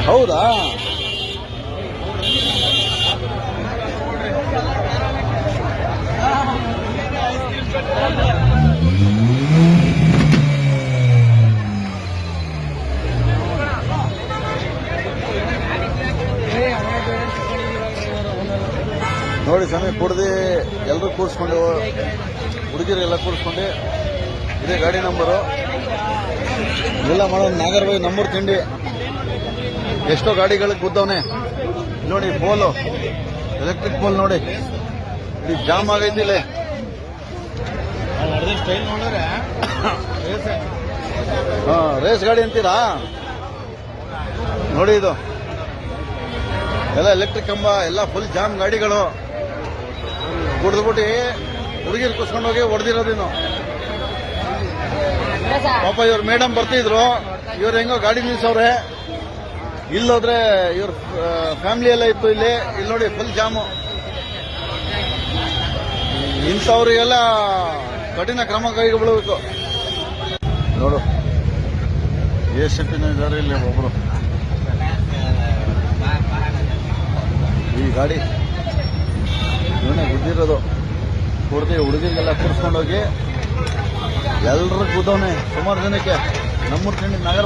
ಹೌದಾ? ನೋಡಿ ಸ್ವಾಮಿ, ಕುಡ್ದು ಎಲ್ಲರೂ ಕೂರಿಸ್ಕೊಂಡು, ಹುಡುಗಿರೆಲ್ಲ ಕೂರಿಸ್ಕೊಂಡು, ಇದೇ ಗಾಡಿ ನಂಬರು ಎಲ್ಲ ಮಾಡೋದು. ನಾಗರಬಾಯಿ ನಮ್ಮೂರು ತಿಂಡಿ. ಎಷ್ಟೋ ಗಾಡಿಗಳಿಗೆ ಗುದ್ದವನೆ ನೋಡಿ. ಪೋಲು, ಎಲೆಕ್ಟ್ರಿಕ್ ಪೋಲ್ ನೋಡಿ, ಈಗ ಜಾಮ್ ಆಗೈತಿ ಇಲ್ಲಿ. ರೇಸ್ ಗಾಡಿ ಅಂತೀರಾ ನೋಡಿ. ಇದು ಎಲ್ಲ ಎಲೆಕ್ಟ್ರಿಕ್ ಕಂಬ, ಎಲ್ಲ ಫುಲ್ ಜಾಮ್ ಗಾಡಿಗಳು. ಕುಡಿದ್ಬಿಟ್ಟು ಹುಡುಗಿರು ಕುಸ್ಕೊಂಡು ಹೋಗಿ ಹೊಡೆದಿರೋದಿನ್ನು. ಪಾಪ ಇವ್ರ ಮೇಡಮ್ ಬರ್ತಿದ್ರು, ಇವ್ರು ಹೆಂಗೋ ಗಾಡಿ ನಿಲ್ಸವ್ರೆ. ಇಲ್ಲೋದ್ರೆ ಇವ್ರ ಫ್ಯಾಮಿಲಿ ಎಲ್ಲ ಇತ್ತು ಇಲ್ಲಿ ನೋಡಿ ಫುಲ್ ಜಾಮು. ಇಂಥವ್ರಿಗೆಲ್ಲ ಕಠಿಣ ಕ್ರಮ ಕೈಗೊಳ್ಳಬೇಕು. ನೋಡು, ACP ಇದ್ದಾರೆ ಇಲ್ಲಿ ಒಬ್ರು. ಈ ಗಾಡಿ ಇವನೇ ಗುದ್ದಿರೋದು. ಕುಡ್ದು ಹುಡುಗಿರಿಗೆಲ್ಲ ಕೂರಿಸ್ಕೊಂಡೋಗಿ ಎಲ್ಲರೂ ಕೂದವನೆ ಸುಮಾರು ಜನಕ್ಕೆ. ನಮ್ಮೂರು ತಿಂಡಿ ನಗರ